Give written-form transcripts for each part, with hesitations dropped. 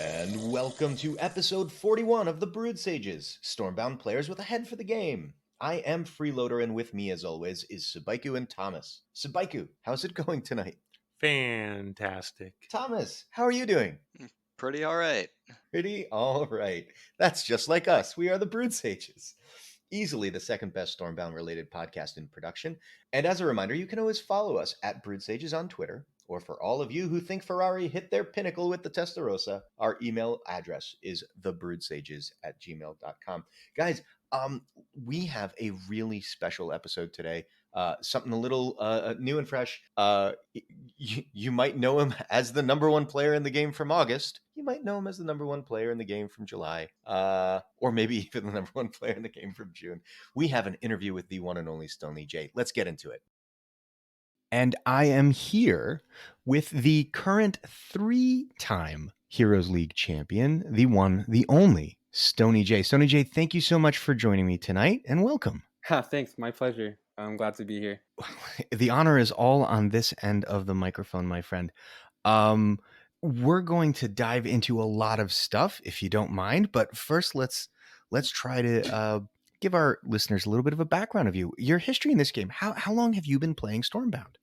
And welcome to episode 41 of the Brewed Sages, Stormbound players with a head for the game. I am Freeloader, and with me, as always, is Subaiku and Thomas. Subaiku, how's it going tonight? Fantastic. Thomas, how are you doing? Pretty all right. Pretty all right. That's just like us. We are the Brewed Sages. Easily the second best Stormbound related podcast in production. And as a reminder, you can always follow us at Brewed Sages on Twitter. Or for all of you who think Ferrari hit their pinnacle with the Testarossa, our email address is thebrewedsages@gmail.com. Guys, we have a really special episode today. Something a little new and fresh. You might know him as the number one player in the game from August. You might know him as the number one player in the game from July, or maybe even the number one player in the game from June. We have an interview with the one and only StoneyJ. Let's get into it. And I am here with the current 3-time Heroes League champion, the one, the only StoneyJ. StoneyJ, thank you so much for joining me tonight, and welcome. Thanks, my pleasure. I'm glad to be here. The honor is all on this end of the microphone, my friend. We're going to dive into a lot of stuff, if you don't mind. But first, let's try to give our listeners a little bit of a background of you. Your history in this game. How long have you been playing Stormbound?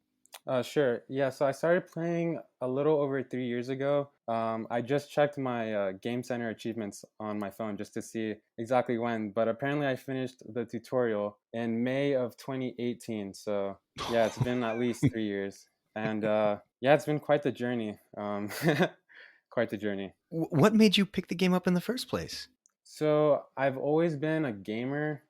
Sure. Yeah, so I started playing a little over 3 years ago. I just checked my Game Center achievements on my phone just to see exactly when, but apparently I finished the tutorial in May of 2018. So yeah, it's been at least 3 years. And yeah, it's been quite the journey. Quite the journey. What made you pick the game up in the first place? So I've always been a gamer.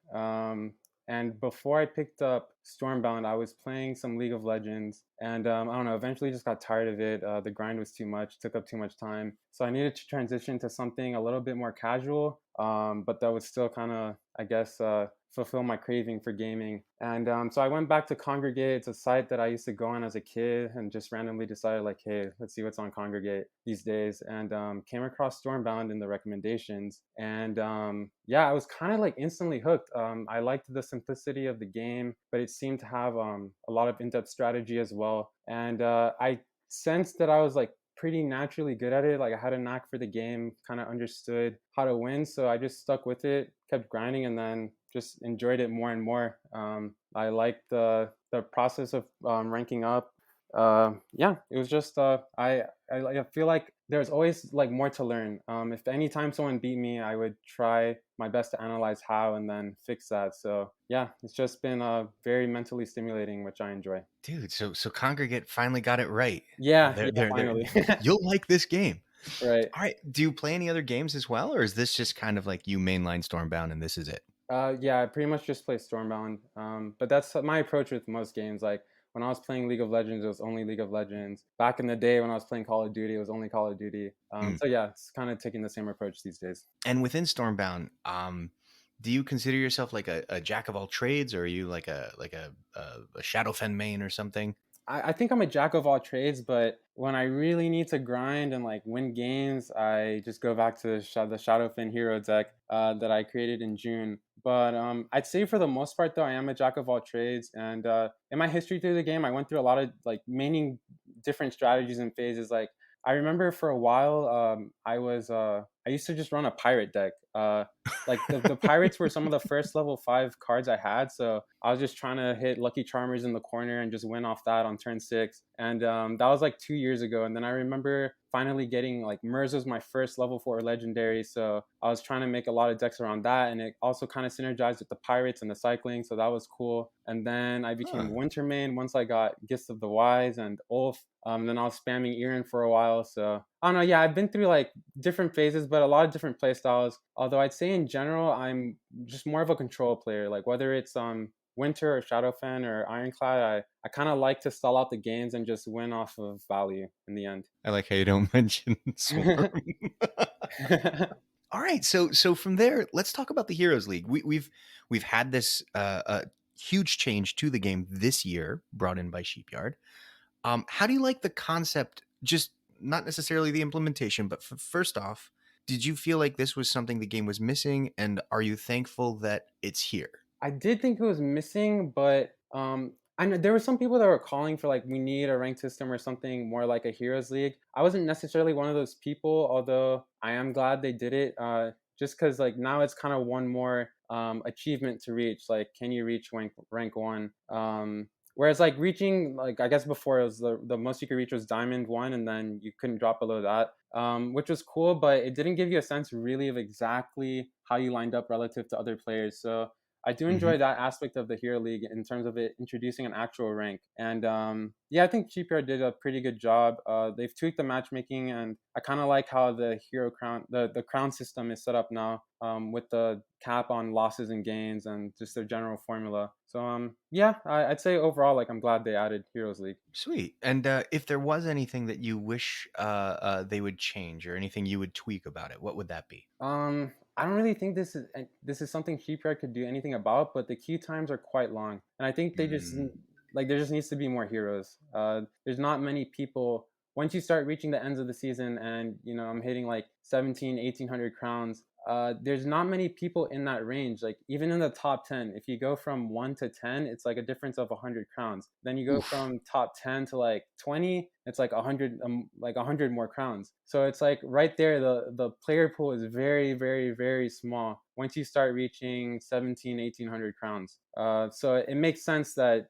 And before I picked up Stormbound, I was playing some League of Legends. And I don't know, eventually just got tired of it. The grind was too much, took up too much time. So I needed to transition to something a little bit more casual, but that would still kind of, I guess, fulfill my craving for gaming. And so I went back to Congregate. It's a site that I used to go on as a kid and just randomly decided, like, hey, let's see what's on Congregate these days. And came across Stormbound in the recommendations. And yeah, I was kind of like instantly hooked. I liked the simplicity of the game, but it seemed to have a lot of in-depth strategy as well. And I sensed that I was like pretty naturally good at it. Like I had a knack for the game, kind of understood how to win. So I just stuck with it, kept grinding, and then just enjoyed it more and more. I liked the process of ranking up. Yeah, it was just I feel like there's always like more to learn. If anytime someone beat me, I would try my best to analyze how and then fix that. So yeah, it's just been very mentally stimulating, which I enjoy. Dude, so Congregate finally got it right. Yeah, finally. You'll like this game. Right. All right. Do you play any other games as well, or is this just kind of like you mainline Stormbound and this is it? Yeah, I pretty much just play Stormbound. But that's my approach with most games. Like when I was playing League of Legends, it was only League of Legends. Back in the day when I was playing Call of Duty, it was only Call of Duty. So yeah, it's kind of taking the same approach these days. And within Stormbound, do you consider yourself like a jack of all trades, or are you like a Shadowfen main or something? I think I'm a jack of all trades, but when I really need to grind and like win games, I just go back to the Shadowfen hero deck that I created in June. But I'd say for the most part, though, I am a jack of all trades. And in my history through the game, I went through a lot of like many different strategies and phases. Like I remember for a while, I used to just run a pirate deck. Like the pirates were some of the first level 5 cards I had, so I was just trying to hit Lucky Charmers in the corner and just win off that on turn 6. And that was like 2 years ago. And then I remember finally getting like Mers was my first level 4 legendary, so I was trying to make a lot of decks around that, and it also kind of synergized with the pirates and the cycling, so that was cool. And then I became Winter main once I got Gifts of the Wise and Ulf. Then I was spamming Iran for a while. So I don't know. Yeah, I've been through like different phases, but a lot of different play styles. Although I'd say in general, I'm just more of a control player. Like whether it's Winter or Shadowfen or Ironclad, I kind of like to stall out the games and just win off of value in the end. I like how you don't mention Swarm. All right, so from there, let's talk about the Heroes League. We've had this huge change to the game this year, brought in by Sheepyard. How do you like the concept? Just not necessarily the implementation, but first off, did you feel like this was something the game was missing, and are you thankful that it's here? I did think it was missing, but I know there were some people that were calling for like we need a ranked system or something more like a Heroes League. I wasn't necessarily one of those people, although I am glad they did it. Just because like now it's kind of one more achievement to reach. Like, can you reach rank one? Whereas like reaching like I guess before it was the most you could reach was Diamond 1, and then you couldn't drop below that, which was cool, but it didn't give you a sense really of exactly how you lined up relative to other players. So I do Hmm. enjoy that aspect of the Hero League in terms of it introducing an actual rank. And yeah, I think GPR did a pretty good job. They've tweaked the matchmaking, and I kind of like how the hero crown, the crown system is set up now, with the cap on losses and gains and just their general formula. So yeah, I'd say overall, like I'm glad they added Heroes League. Sweet. And if there was anything that you wish they would change or anything you would tweak about it, what would that be? I don't really think this is something GPR could do anything about, but the queue times are quite long, and I think they just Mm. like there just needs to be more heroes. There's not many people. Once you start reaching the ends of the season, and I'm hitting like 17, 1800 crowns. There's not many people in that range. Like even in the top 10, if you go from 1 to 10, it's like a difference of 100 crowns. Then you go Oof. from top 10 to like 20, it's like 100, like 100 more crowns. So it's like right there, the player pool is very, very, very small once you start reaching 17, 1800 crowns. So it makes sense that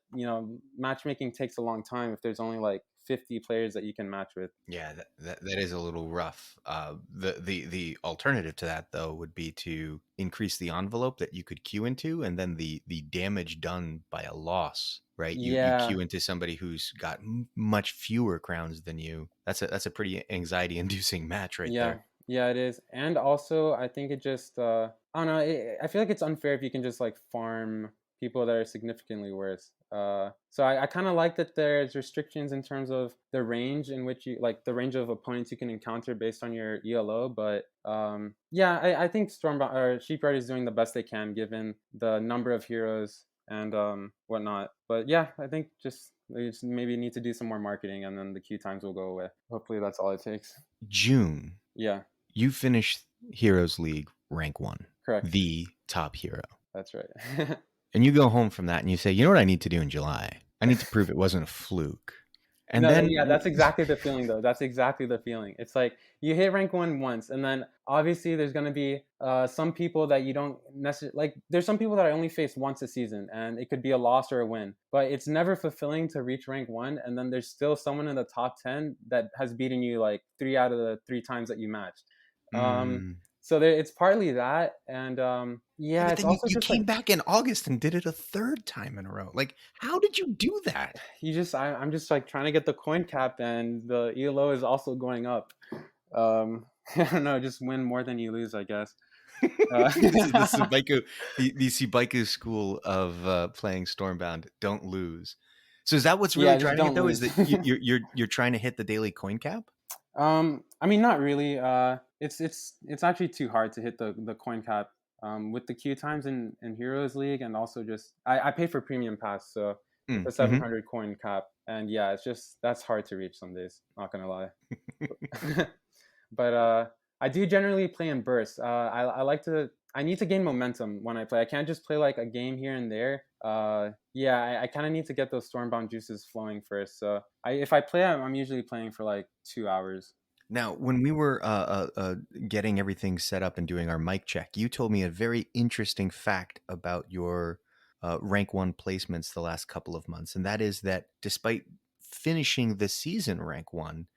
matchmaking takes a long time if there's only like 50 players that you can match with. Yeah, that is a little rough. The alternative to that though would be to increase the envelope that you could queue into, and then the damage done by a loss. Right, you Yeah, queue into somebody who's got much fewer crowns than you. That's a pretty anxiety inducing match right yeah, there. yeah, it is. And also, I think it just, I don't know, I feel like it's unfair if you can just like farm people that are significantly worse. So I kind of like that there's restrictions in terms of the range in which like the range of opponents you can encounter based on your ELO. But yeah, I think Stormbound or Sheepyard is doing the best they can given the number of heroes and whatnot. But yeah, I think just they just maybe need to do some more marketing, and then the queue times will go away. Hopefully, that's all it takes. June, Yeah, you finished Heroes League rank 1, correct. the top hero. That's right. And you go home from that and you say, you know what I need to do in July? I need to prove it wasn't a fluke. And No, then, yeah, that's exactly the feeling though. That's exactly the feeling. It's like you hit rank one once, and then obviously there's gonna be some people that you don't necessarily like. There's some people that I only face once a season, and it could be a loss or a win. But it's never fulfilling to reach rank one, and then there's still someone in the top 10 that has beaten you like 3 out of the 3 times that you matched. Um, mm, so it's partly that, and yeah, yeah, but it's then you, also you just like came back in August and did it a third time in a row. Like, how did you do that? I'm just like trying to get the coin cap, and the ELO is also going up. I don't know, just win more than you lose, I guess. Uh, the Sibaiku, the Sibaiku school of playing Stormbound, don't lose. So is that what's really yeah, just driving it don't though? Is lose. that you're trying to hit the daily coin cap? I mean, not really. It's actually too hard to hit the coin cap. With the queue times in Heroes League, and also just I pay for premium pass, so it's a Mm-hmm. 700 coin cap, and yeah, it's just that's hard to reach some days. Not gonna lie. But I do generally play in bursts. I like to. I need to gain momentum when I play. I can't just play like a game here and there. Yeah, I kind of need to get those Stormbound juices flowing first. So if I play, I'm usually playing for like 2 hours. Now, when we were getting everything set up and doing our mic check, you told me a very interesting fact about your rank 1 placements the last couple of months, and that is that despite finishing the season rank 1,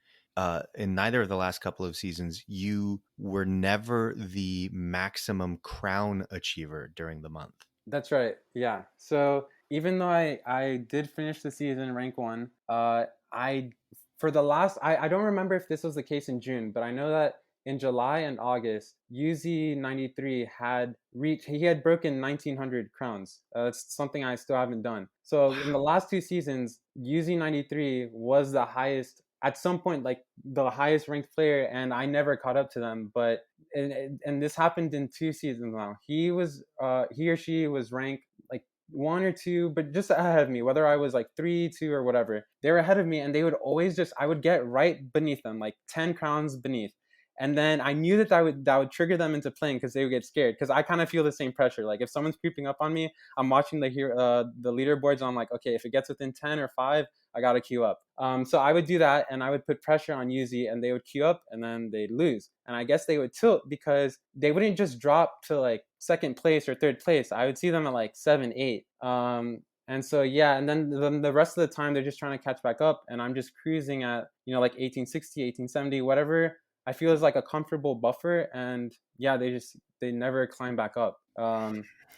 in neither of the last couple of seasons, you were never the maximum crown achiever during the month. That's right. Yeah. So even though I did finish the season rank one, I for the last I don't remember if this was the case in June, but I know that in July and August, UZ93 had reached he had broken 1900 crowns. It's something I still haven't done. So in the last 2 seasons, UZ93 was the highest at some point, like the highest ranked player, and I never caught up to them. But and this happened in 2 seasons now. He or she was ranked like 1 or 2, but just ahead of me. Whether I was like 3, 2, or whatever, they were ahead of me, and they would always just I would get right beneath them, like 10 crowns beneath. And then I knew that would trigger them into playing because they would get scared. Because I kind of feel the same pressure. Like if someone's creeping up on me, I'm watching the leaderboards. And I'm like, okay, if it gets within 10 or 5, I gotta queue up. So I would do that, and I would put pressure on Yuzi, and they would queue up, and then they'd lose. And I guess they would tilt because they wouldn't just drop to like second place or third place. I would see them at like 7, 8. And so yeah, and then the rest of the time they're just trying to catch back up, and I'm just cruising at like 1860, 1870, whatever I feel is like a comfortable buffer. And yeah, they never climb back up.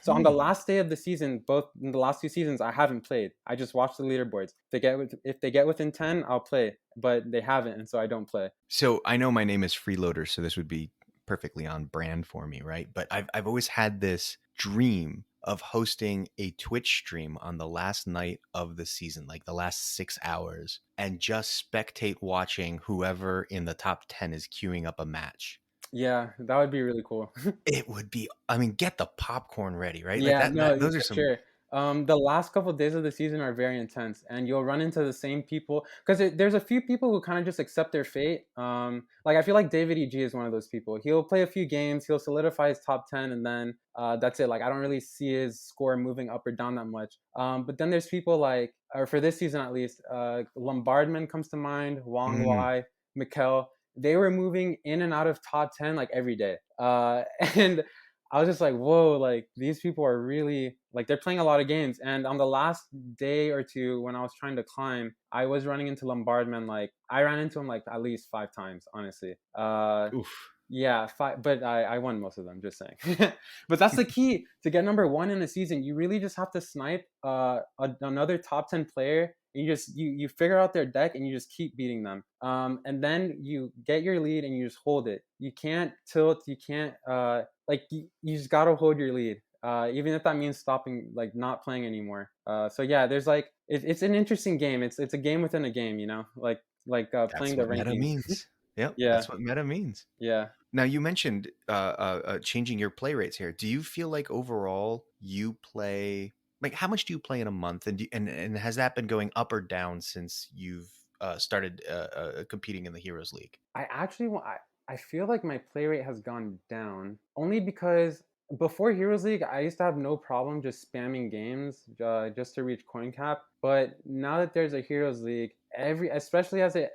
So on the last day of the season, both in the last 2 seasons, I haven't played. I just watch the leaderboards. If they get within 10, I'll play, but they haven't, and so I don't play. So I know my name is Freeloader, so this would be perfectly on brand for me, right? But I've always had this dream of hosting a Twitch stream on the last night of the season, like the last 6 hours, and just spectate watching whoever in the top 10 is queuing up a match. Yeah, that would be really cool. It would be, I mean, get the popcorn ready, right? Yeah, Like no, those are for some. sure. The last couple of days of the season are very intense, and you'll run into the same people because there's a few people who kind of just accept their fate. Like I feel like David EG is one of those people. He'll play a few games, he'll solidify his top 10, and then that's it. Like I don't really see his score moving up or down that much. But then there's people like, or for this season at least, Lombardman comes to mind, Wong Wai, Mikkel. They were moving in and out of top 10 like every day. And I was just like, whoa, like these people are really like they're playing a lot of games. And on the last day or two when I was trying to climb, I was running into Lombardman. Like I ran into him like at least 5 times, honestly. Oof. Yeah, 5, but I won most of them, just saying. But that's the key to get number 1 in a season. You really just have to snipe another top 10 player. You just you figure out their deck and you just keep beating them. And then you get your lead and you just hold it. You can't tilt. You can't like you just gotta hold your lead. Even if that means stopping, like not playing anymore. So yeah, there's like it's an interesting game. It's a game within a game, like playing the That's what meta rankings. means. Yep, Yeah, that's what meta means. yeah. Now you mentioned changing your play rates here. Do you feel like overall you play like how much do you play in a month, and and has that been going up or down since you've started competing in the Heroes League? I actually I feel like my play rate has gone down only because before Heroes League, I used to have no problem just spamming games just to reach coin cap. But now that there's a Heroes League, especially as it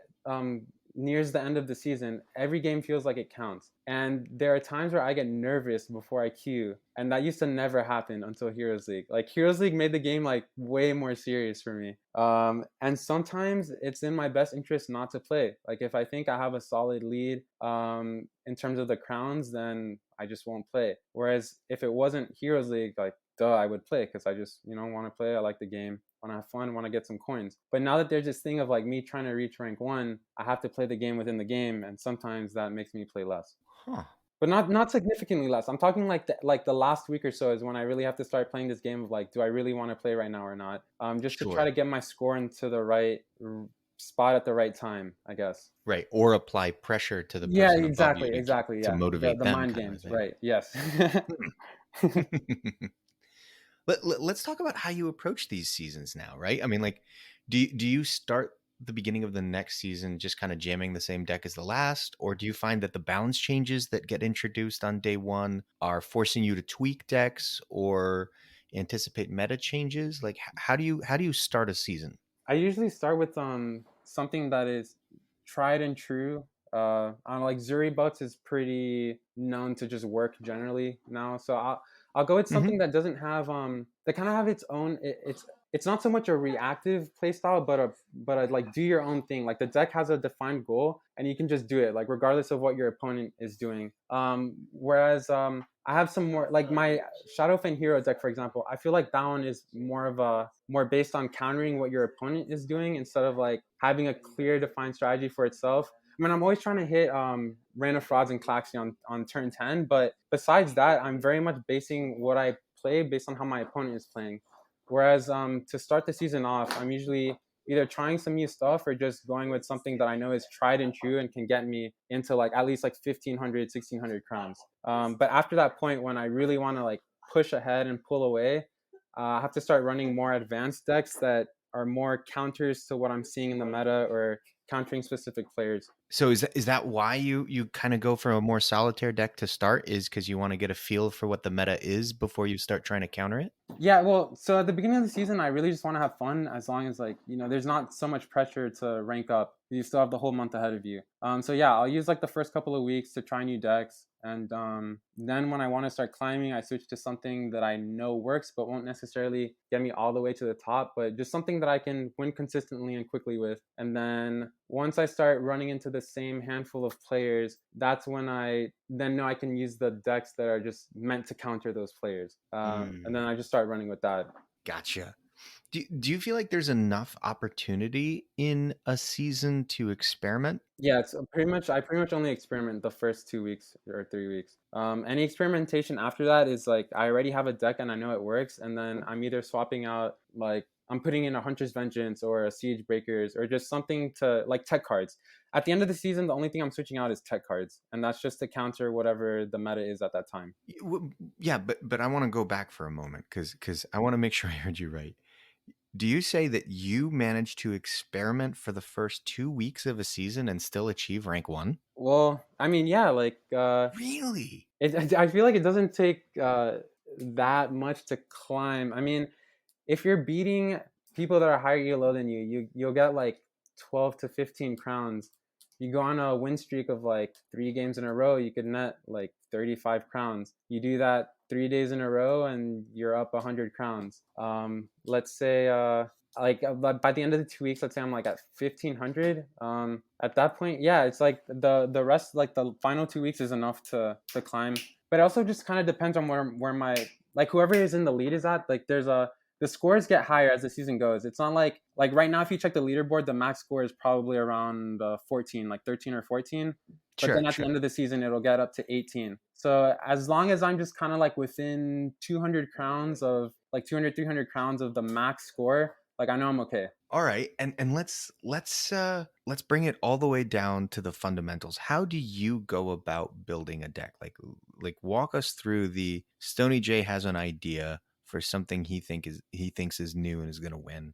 nears the end of the season, every game feels like it counts. And there are times where I get nervous before I queue, and that used to never happen until Heroes League. Like Heroes League made the game like way more serious for me. And sometimes it's in my best interest not to play. Like if I think I have a solid lead in terms of the crowns, then I just won't play. Whereas if it wasn't Heroes League, like duh, I would play because I just want to play. I like the game, want to have fun, want to get some coins. But now that there's this thing of like me trying to reach rank 1, I have to play the game within the game, and sometimes that makes me play less. Huh. But not significantly less. I'm talking like the last week or so is when I really have to start playing this game of like, do I really want to play right now or not? Just to try to get my score into the right spot at the right time, I guess. Right, or apply pressure to the person Yeah, above you exactly. to Yeah, motivate the them, mind kind of a games, thing. right? Yes. Let's talk about how you approach these seasons now, right? I mean, like, do you start the beginning of the next season just kind of jamming the same deck as the last, or do you find that the balance changes that get introduced on day 1 are forcing you to tweak decks or anticipate meta changes? Like, how do you start a season? I usually start with something that is tried and true. I don't know, like Zuri Bucks is pretty known to just work generally now, so I'll go with something that doesn't have that kind of have its own. It's not so much a reactive playstyle, but a like do your own thing. Like the deck has a defined goal, and you can just do it, like regardless of what your opponent is doing. Whereas I have some more like my Shadowfen Hero deck, for example. I feel like that one is more based on countering what your opponent is doing instead of like having a clear defined strategy for itself. I mean, I'm always trying to hit Random Frauds and Claxy on turn 10, but besides that, I'm very much basing what I play based on how my opponent is playing. Whereas to start the season off, I'm usually either trying some new stuff or just going with something that I know is tried and true and can get me into like at least like 1,500, 1,600 crowns. But after that point, when I really want to like push ahead and pull away, I have to start running more advanced decks that are more counters to what I'm seeing in the meta or countering specific players. So is that why you kind of go for a more solitaire deck to start? Is because you want to get a feel for what the meta is before you start trying to counter it? Yeah, well, so at the beginning of the season, I really just want to have fun as long as, like, there's not so much pressure to rank up. You still have the whole month ahead of you. So yeah, I'll use like the first couple of weeks to try new decks. And then when I want to start climbing, I switch to something that I know works, but won't necessarily get me all the way to the top, but just something that I can win consistently and quickly with. And then once I start running into the same handful of players, that's when I then know I can use the decks that are just meant to counter those players. And then I just start running with that. Gotcha. Do you feel like there's enough opportunity in a season to experiment? Yeah, it's I pretty much only experiment the first 2 weeks or 3 weeks. Any experimentation after that is like I already have a deck and I know it works, and then I'm either swapping out, like I'm putting in a Hunter's Vengeance or a Siege Breakers or just something to like tech cards. At the end of the season, the only thing I'm switching out is tech cards, and that's just to counter whatever the meta is at that time. Yeah, but I want to go back for a moment because I want to make sure I heard you right. Do you say that you managed to experiment for the first 2 weeks of a season and still achieve rank 1? Well, I mean, yeah, like Really? I feel like it doesn't take that much to climb. I mean, if you're beating people that are higher elo than you'll get like 12 to 15 crowns. You go on a win streak of like 3 games in a row, you could net like 35 crowns. You do that 3 days in a row and you're up 100 crowns. Let's say by the end of the 2 weeks, let's say I'm like at 1500. At that point, yeah, it's like the rest, like the final 2 weeks is enough to climb. But it also just kind of depends on where my, like, whoever is in the lead is at. Like the scores get higher as the season goes. It's not like right now, if you check the leaderboard, the max score is probably around 14, like 13 or 14. But then at the end of the season, it'll get up to 18. So as long as I'm just kind of like within 200 crowns of like 200, 300 crowns of the max score, like I know I'm okay. All right, and let's bring it all the way down to the fundamentals. How do you go about building a deck? Like walk us through the StoneyJ has an idea for something he thinks is new and is going to win.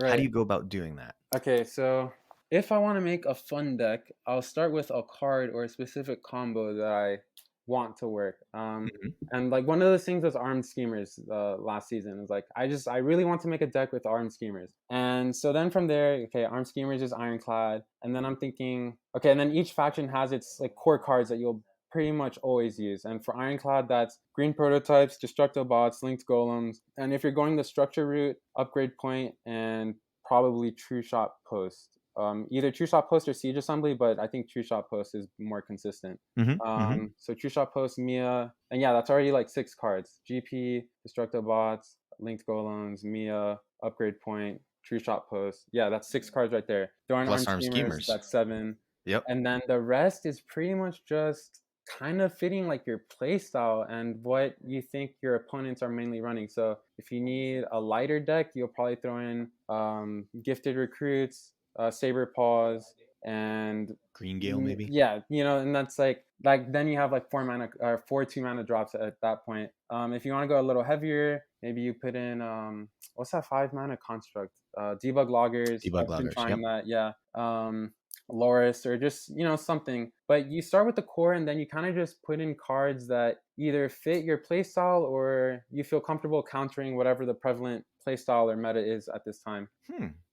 Right. How do you go about doing that? Okay, so if I want to make a fun deck, I'll start with a card or a specific combo that I want to work. And like one of those things was Armed Schemers last season. Is like I really want to make a deck with Armed Schemers. And so then from there, okay, Armed Schemers is Ironclad. And then I'm thinking, okay, and then each faction has its like core cards that you'll pretty much always use. And for Ironclad, that's green prototypes, destructo bots, linked golems. And if you're going the structure route, upgrade point, and probably True Shot Post. Either True Shot Post or Siege Assembly, but I think True Shot Post is more consistent. So True Shot Post, Mia, and yeah, that's already like 6 cards. GP, Destructo Bots, Linked Golems, Mia, Upgrade Point, True Shot Post. Yeah, that's 6 cards right there. Throwing Armed Schemers, that's 7. Yep. And then the rest is pretty much just kind of fitting like your play style and what you think your opponents are mainly running. So if you need a lighter deck, you'll probably throw in Gifted Recruits, Saber Paws, and Green Gale maybe. Yeah, and that's like then you have like 4 mana or 4 2-mana drops at that point. If you want to go a little heavier, maybe you put in what's that 5-mana construct? Debug Loggers. Yep. That, yeah. Loris or just something, but you start with the core and then you kind of just put in cards that either fit your playstyle or you feel comfortable countering whatever the prevalent playstyle or meta is at this time.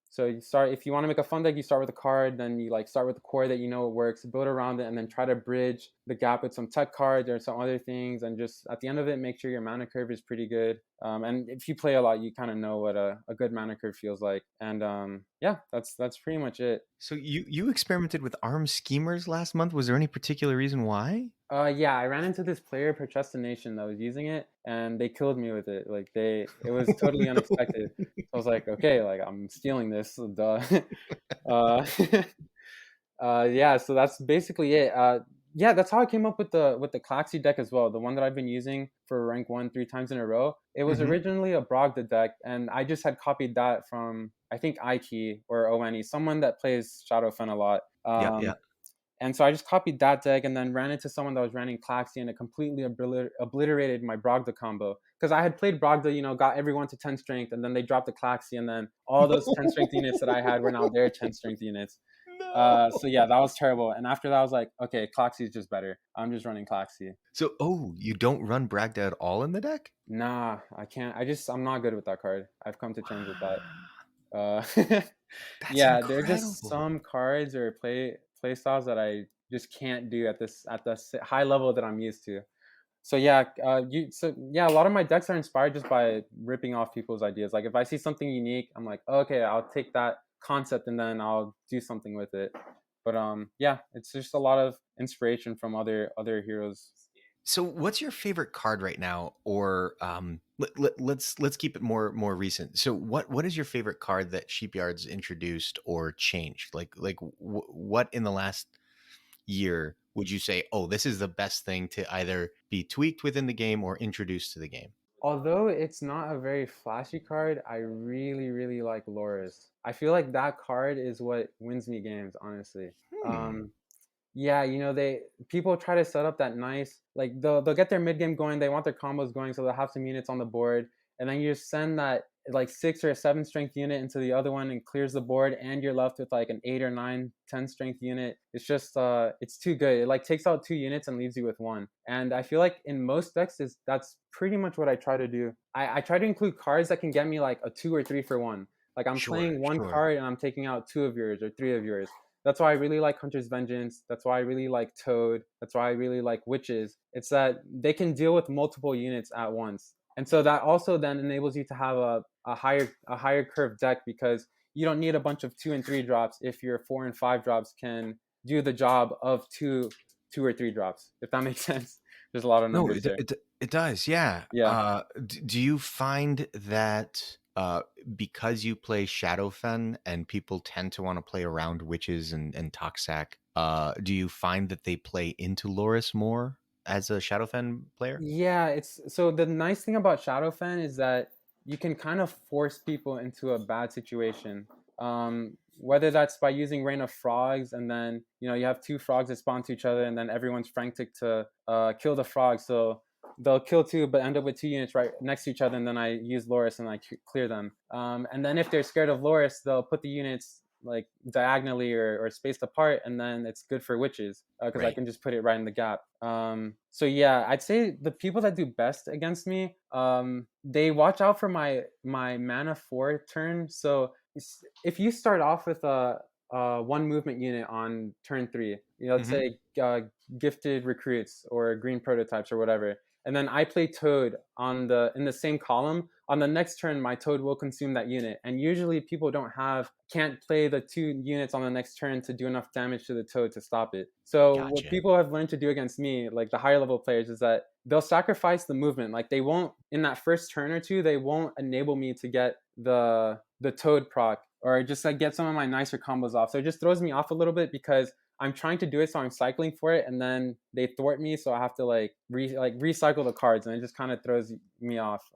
So you start, if you want to make a fun deck, you start with a card, then you like start with the core that you know it works, build around it, and then try to bridge the gap with some tech cards or some other things, and just at the end of it, make sure your mana curve is pretty good. And if you play a lot, you kind of know what a good mana curve feels like. And yeah, that's pretty much it. So you experimented with Armed Schemers last month. Was there any particular reason why? Yeah, I ran into this player Procrastination that was using it, and they killed me with it. Like it was totally unexpected. So I was like, okay, like I'm stealing this. Duh. Yeah, so that's basically it. Yeah, that's how I came up with the Claxy deck as well. The one that I've been using for rank 1 3 times in a row. It was originally a Brogda deck, and I just had copied that from I think Ike or ONE, someone that plays Shadowfen a lot. Yeah. And so I just copied that deck and then ran into someone that was running Claxy, and it completely obliterated my Brogda combo. Because I had played Brogda, got everyone to 10 strength, and then they dropped the Claxy, and then all those 10 strength units that I had were now their 10 strength units. So yeah, that was terrible. And after that, I was like, okay, Cloxy is just better. I'm just running Cloxy. So, you don't run Bragda at all in the deck? Nah, I can't. I'm not good with that card. I've come to terms with that. That's Yeah, there are just incredible. some cards or play styles that I just can't do at the high level that I'm used to. So yeah, a lot of my decks are inspired just by ripping off people's ideas. Like if I see something unique, I'm like, okay, I'll take that concept and then I'll do something with it. But yeah, it's just a lot of inspiration from other heroes. So, what's your favorite card right now? Or let's keep it more recent. So, what is your favorite card that Sheepyards introduced or changed? What in the last year would you say, oh, this is the best thing to either be tweaked within the game or introduced to the game? Although it's not a very flashy card, I really, really like Loris. I feel like that card is what wins me games, honestly. Hmm. Um, yeah, they people try to set up that nice, like they'll get their mid game going, they want their combos going, so they'll have some units on the board, and then you just send that like 6 or 7 strength unit into the other one and clears the board, and you're left with like an 8 or 9, 10 strength unit. It's just it's too good. It like takes out 2 units and leaves you with one. And I feel like in most decks that's pretty much what I try to do. I try to include cards that can get me like a 2 or 3 for 1. Like I'm Sure, playing one sure. card and I'm taking out 2 of yours or 3 of yours. That's why I really like Hunter's Vengeance. That's why I really like Toad. That's why I really like Witches. It's that they can deal with multiple units at once. And so that also then enables you to have a higher curve deck, because you don't need a bunch of 2 and 3 drops if your 4 and 5 drops can do the job of 2 or 3 drops. If that makes sense. There's a lot of No, numbers there. it does. Yeah. Yeah. Do you find that because you play Shadowfen and people tend to want to play around witches and Toxac, do you find that they play into Loris more as a Shadowfen player? Yeah, it's so the nice thing about Shadowfen is that you can kind of force people into a bad situation. Whether that's by using Rain of Frogs, and then you have 2 frogs that spawn to each other, and then everyone's frantic to kill the frogs, so they'll kill 2 but end up with 2 units right next to each other, and then I use Loris and I clear them. And then if they're scared of Loris, they'll put the units like diagonally or spaced apart, and then it's good for witches because I Right. can just put it right in the gap. So yeah, I'd say the people that do best against me, they watch out for my mana 4 turn. So if you start off with a 1 movement unit on turn 3, let's Hmm. say gifted recruits or green prototypes or whatever, and then I play Toad in the same column. On the next turn, my Toad will consume that unit, and usually people can't play the 2 units on the next turn to do enough damage to the Toad to stop it. So what Gotcha. people have learned to do against me, like the higher level players, is that they'll sacrifice the movement. Like they won't, in that first turn or two, they won't enable me to get the Toad proc, or just like get some of my nicer combos off. So it just throws me off a little bit because I'm trying to do it, so I'm cycling for it, and then they thwart me, so I have to recycle the cards, and it just kind of throws me off.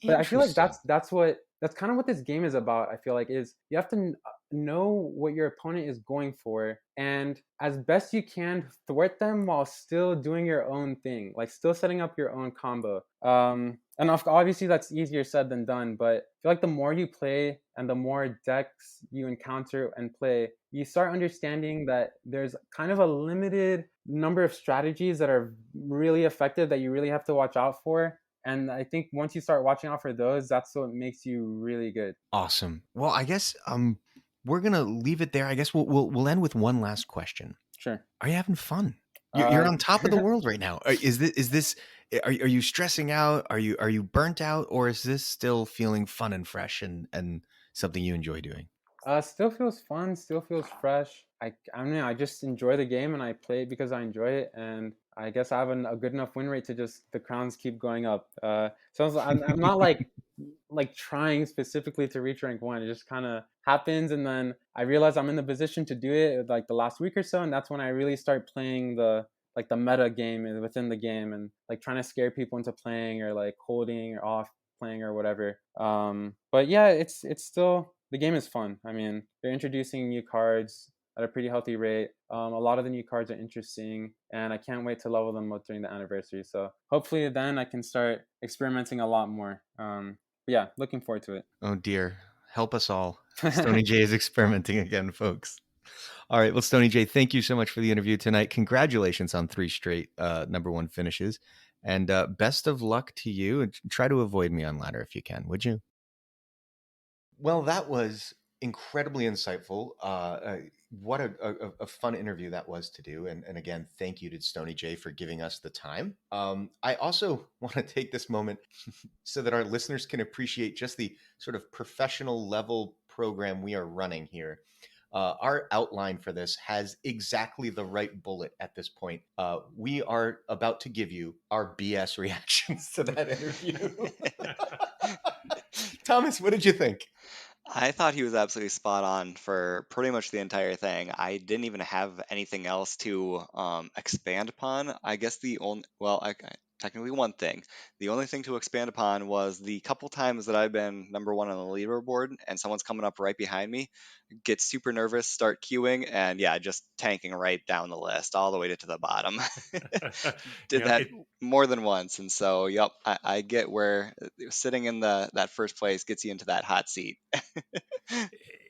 But I feel like Interesting. that's kind of what this game is about. I feel like is you have to know what your opponent is going for, and as best you can thwart them while still doing your own thing, like still setting up your own combo. And obviously that's easier said than done, but I feel like the more you play and the more decks you encounter and play, you start understanding that there's kind of a limited number of strategies that are really effective that you really have to watch out for. And I think once you start watching out for those, that's what makes you really good. Awesome. Well, I guess we're gonna leave it there. I guess we'll end with one last question. Sure. Are you having fun? You're Uh, on top of the world right now. Is this are you stressing out? Are you burnt out, or is this still feeling fun and fresh and something you enjoy doing? Still feels fun, still feels fresh. I don't know, I just enjoy the game and I play it because I enjoy it, and I guess I have a good enough win rate to just the crowns keep going up. So I'm not like trying specifically to reach rank 1. It just kind of happens, and then I realize I'm in the position to do it like the last week or so, and that's when I really start playing the meta game within the game, and like trying to scare people into playing, or like holding or off playing or whatever. But yeah, it's still, the game is fun. I mean, they're introducing new cards at a pretty healthy rate. A lot of the new cards are interesting, and I can't wait to level them up during the anniversary. So hopefully then I can start experimenting a lot more. But yeah, looking forward to Oh dear, help us all. StoneyJ is experimenting again, folks. All right. Well, StoneyJ, thank you so much for the interview tonight. Congratulations on 3 straight #1 finishes. And best of luck to you. And try to avoid me on ladder if you can, would you? Well, that was incredibly insightful. What a fun interview that was to do. And again, thank you to Stony J for giving us the time. I also want to take this moment so that our listeners can appreciate just the sort of professional level program we are running here. Our outline for this has exactly the right bullet at this point. We are about to give you our BS reactions to that interview. Thomas, what did you think? I thought he was absolutely spot on for pretty much the entire thing. I didn't even have anything else to expand upon. I guess the only, well, technically one thing. The only thing to expand upon was the couple times that I've been #1 on the leaderboard and someone's coming up right behind me, get super nervous, start queuing, and yeah, just tanking right down the list all the way to the bottom. Did Yeah, that it more than once, and so yep, I get where sitting in the that first place gets you into that hot seat.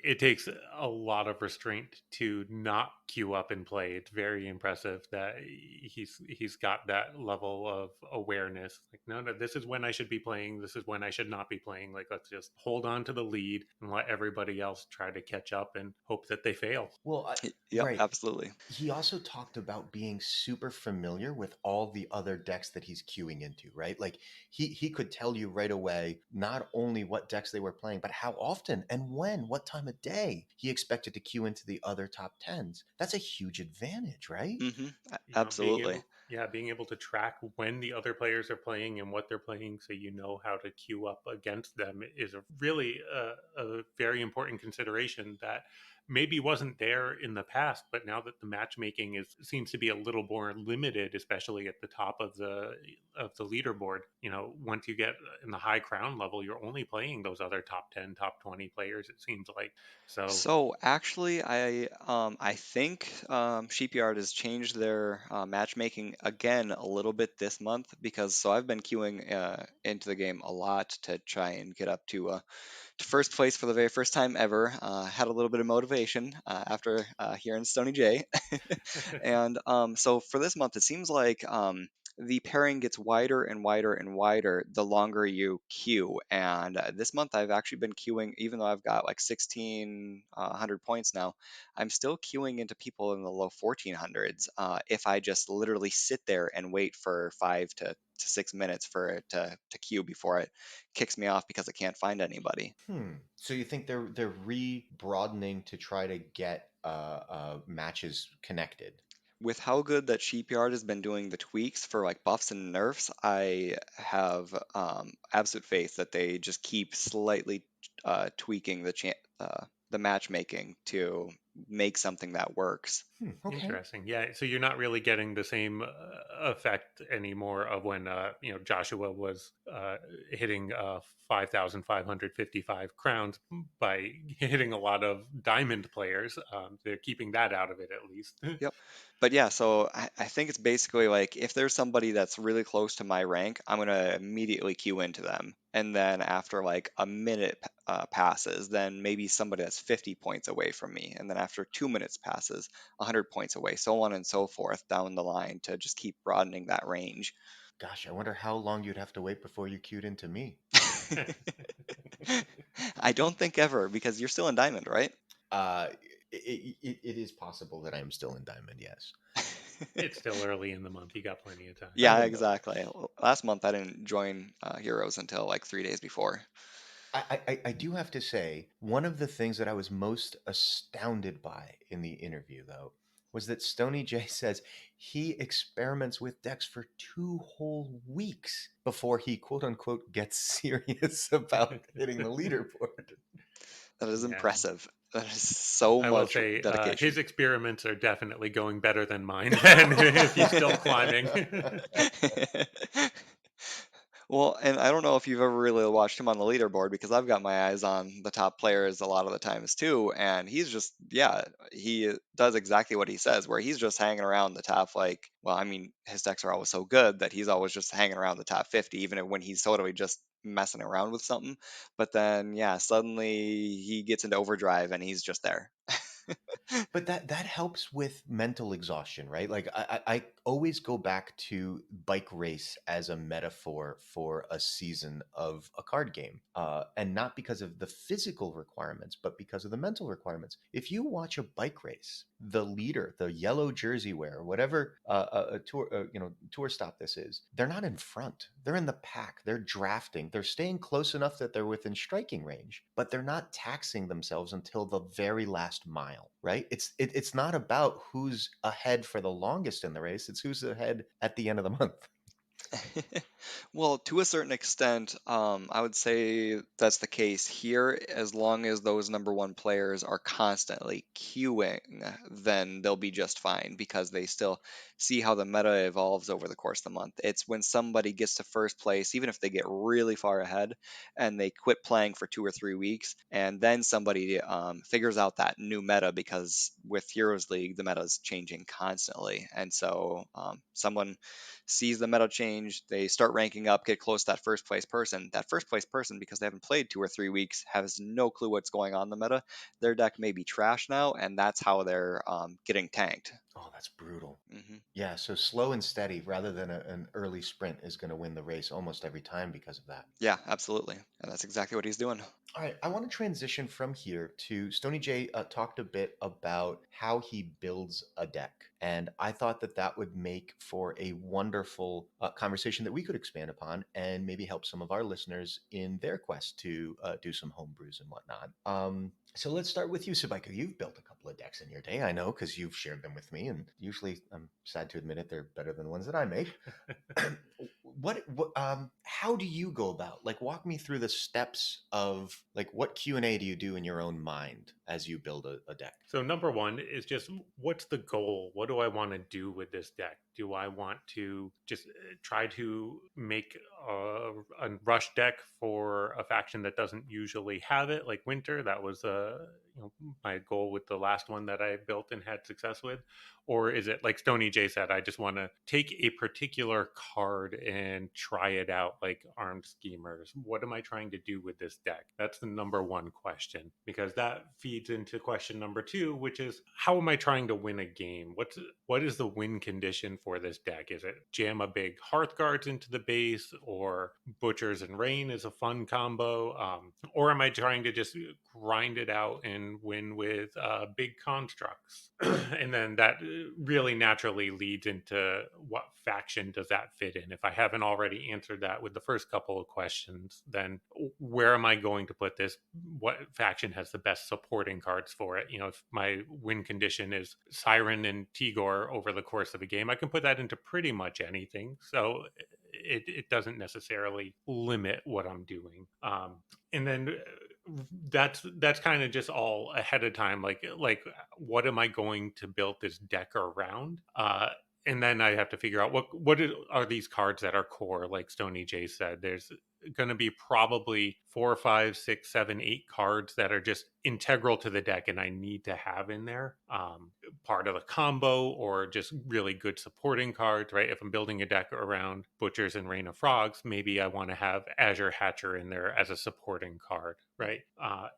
it takes a lot of restraint to not queue up and play. It's very impressive that he's got that level of awareness. Like, no, this is when I should be playing. This is when I should not be playing. Like, let's just hold on to the lead and let everybody else try to catch up and hope that they fail. Well, Yep, right. absolutely. He also talked about being super familiar with all the other decks that he's queuing into, right? Like he could tell you right away not only what decks they were playing, but how often and when, what time of day he expected to queue into the other top tens. That's a huge advantage, right? Being Absolutely. able to track when the other players are playing and what they're playing, so you know how to queue up against them, is a really a very important consideration that maybe wasn't there in the past, but now that the matchmaking is seems to be a little more limited, especially at the top of the leaderboard. Once you get in the high crown level, you're only playing those other top 10, top 20 players, it seems like. So So actually, I think Sheepyard has changed their matchmaking again a little bit this month because so I've been queuing into the game a lot to try and get up to first place for the very first time ever. Had a little bit of motivation after hearing Stony J. And so for this month, it seems like the pairing gets wider and wider and wider the longer you queue. And this month, I've actually been queuing, even though I've got like 1,600 points now, I'm still queuing into people in the low 1,400s if I just literally sit there and wait for 5 to 6 minutes for it to queue before it kicks me off because I can't find anybody. So you think they're re-broadening to try to get matches connected? With how good that Sheepyard has been doing the tweaks for like buffs and nerfs, I have absolute faith that they just keep slightly tweaking the matchmaking to make something that works. Okay. Interesting. Yeah. So you're not really getting the same effect anymore of when Joshua was hitting 5,555 crowns by hitting a lot of diamond players. They're keeping that out of it at least. Yep. But yeah, so I think it's basically like if there's somebody that's really close to my rank, I'm gonna immediately queue into them. And then after like a minute passes, then maybe somebody that's 50 points away from me. And then after 2 minutes passes, 100 points away, so on and so forth down the line to just keep broadening that range. Gosh, I wonder how long you'd have to wait before you queued into me. I don't think ever because you're still in diamond, right? Uh, it is possible that I am still in diamond. Yes. It's still early in the month. You got plenty of time. Yeah, I know. exactly. Last month I didn't join Heroes until like 3 days before. I do have to say, one of the things that I was most astounded by in the interview, though, was that Stony J says he experiments with decks for 2 whole weeks before he quote unquote gets serious about hitting the leaderboard. That is Yeah. impressive. That is so I will much say dedication. his experiments are definitely going better than mine. And if he's still climbing. Well, and I don't know if you've ever really watched him on the leaderboard because I've got my eyes on the top players a lot of the times too, and he's just, yeah, he does exactly what he says, where he's just hanging around the top, like, well, I mean, his decks are always so good that he's always just hanging around the top 50, even when he's totally just messing around with something. But then, yeah, suddenly he gets into overdrive and he's just there. But that helps with mental exhaustion, right? Like I always go back to bike race as a metaphor for a season of a card game, and not because of the physical requirements, but because of the mental requirements. If you watch a bike race, the leader, the yellow jersey wearer, whatever a tour tour stop this is, they're not in front. They're in the pack. They're drafting. They're staying close enough that they're within striking range, but they're not taxing themselves until the very last mile, right? It's not about who's ahead for the longest in the race. It's who's ahead at the end of the month. Well, to a certain extent, I would say that's the case here. As long as those number one players are constantly queuing, then they'll be just fine because they still see how the meta evolves over the course of the month. It's when somebody gets to first place, even if they get really far ahead and they quit playing for 2 or 3 weeks, and then somebody figures out that new meta because with Heroes League, the meta is changing constantly. And so someone sees the meta change, they start ranking up, get close to that first place person. That first place person, because they haven't played 2 or 3 weeks, has no clue what's going on in the meta. Their deck may be trash now, and that's how they're getting tanked. Oh, that's brutal. Hmm. Yeah, so slow and steady rather than an early sprint is going to win the race almost every time because of that. Yeah, absolutely. And that's exactly what he's doing. All right, I want to transition from here to StoneyJ talked a bit about how he builds a deck. And I thought that that would make for a wonderful conversation that we could expand upon and maybe help some of our listeners in their quest to do some home brews and whatnot. So let's start with you, Sabaika. You've built a couple of decks in your day, I know, because you've shared them with me. And usually, I'm sad to admit it, they're better than the ones that I make. How do you go about, like, walk me through the steps of, like, what Q&A do you do in your own mind as you build a deck? So number one is just, what's the goal? What do I want to do with this deck? Do I want to just try to make a rush deck for a faction that doesn't usually have it, like Winter? That was my goal with the last one that I built and had success with. Or is it like StoneyJ said, I just want to take a particular card and try it out, like Armed Schemers? What am I trying to do with this deck? That's the number one question, because that feeds into question number two, which is, how am I trying to win a game? What is the win condition for this deck? Is it jam a big Hearth Guards into the base, or Butchers and Rain is a fun combo? Or am I trying to just grind it out and win with big constructs? And then that really naturally leads into, what faction does that fit in? If I haven't already answered that with the first couple of questions, then where am I going to put this? What faction has the best supporting cards for it? If my win condition is Siren and Tigor over the course of a game, I can put that into pretty much anything. So it doesn't necessarily limit what I'm doing. And then that's kind of just all ahead of time, like what am I going to build this deck around, and then I have to figure out are these cards that are core. Like StoneyJ said, there's going to be probably 4, 5, 6, 7, 8 cards that are just integral to the deck and I need to have in there, part of the combo, or just really good supporting cards, right? If I'm building a deck around Butchers and Rain of Frogs, maybe I want to have Azure Hatcher in there as a supporting card, right?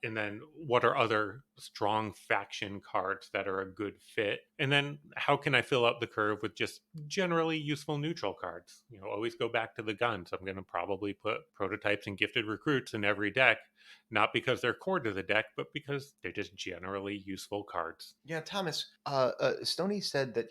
And then what are other strong faction cards that are a good fit? And then how can I fill up the curve with just generally useful neutral cards? Always go back to the guns. I'm going to probably put prototypes and gifted recruits in every deck, not because they're core to the deck, but because they're just generally useful cards. Yeah, Thomas, Stoney said that,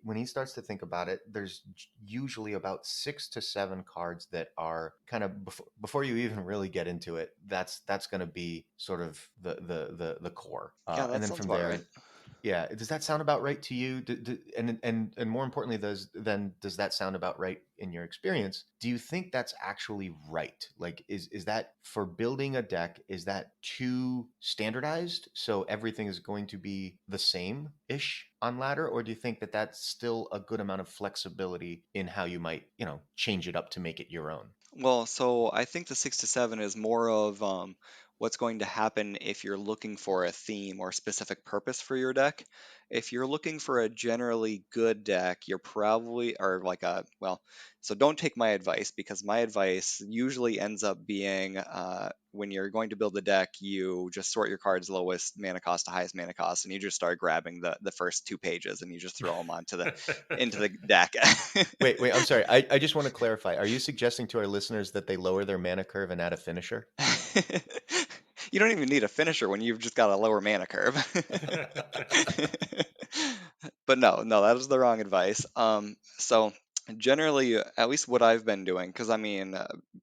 when he starts to think about it, there's usually about 6 to 7 cards that are kind of, before you even really get into it, that's going to be sort of the core. Yeah, that And then sounds from about there, right. yeah, does that sound about right to you? And more importantly, does that sound about right in your experience? Do you think that's actually right? Like, is that, for building a deck, is that too standardized, so everything is going to be the same ish on ladder, or do you think that that's still a good amount of flexibility in how you might change it up to make it your own? Well, so I think the 6 to 7 is more of what's going to happen if you're looking for a theme or specific purpose for your deck. If you're looking for a generally good deck, you're probably, or like a, well, so don't take my advice, because my advice usually ends up being when you're going to build a deck, you just sort your cards lowest mana cost to highest mana cost, and you just start grabbing the first 2 pages and you just throw them onto the into the deck. Wait, I'm sorry. I just want to clarify. Are you suggesting to our listeners that they lower their mana curve and add a finisher? You don't even need a finisher when you've just got a lower mana curve. But no, that is the wrong advice. So generally, at least what I've been doing, because I mean,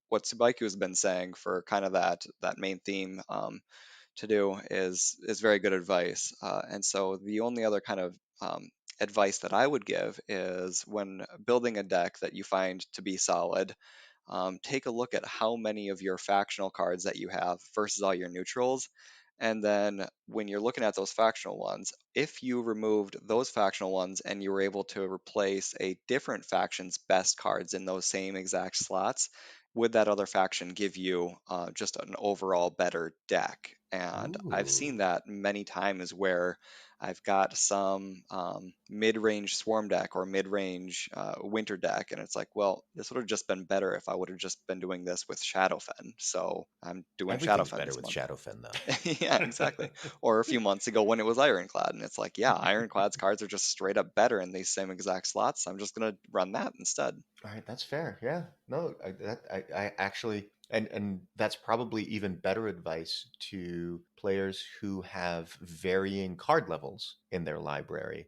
what Subaiku has been saying for kind of that main theme to do is very good advice. And so the only other kind of advice that I would give is, when building a deck that you find to be solid, take a look at how many of your factional cards that you have versus all your neutrals. And then when you're looking at those factional ones, if you removed those factional ones and you were able to replace a different faction's best cards in those same exact slots, would that other faction give you just an overall better deck? And I've seen Ooh. that many times where I've got some mid-range swarm deck or mid-range winter deck, and it's like, well, this would have just been better if I would have just been doing this with Shadowfen. So I'm doing Everything's Shadowfen better this with month. Shadowfen, though. Yeah, exactly. Or a few months ago when it was Ironclad, and it's like, yeah, Ironclad's cards are just straight up better in these same exact slots. I'm just gonna run that instead. All right, that's fair. Yeah. No, I actually, and that's probably even better advice to players who have varying card levels in their library.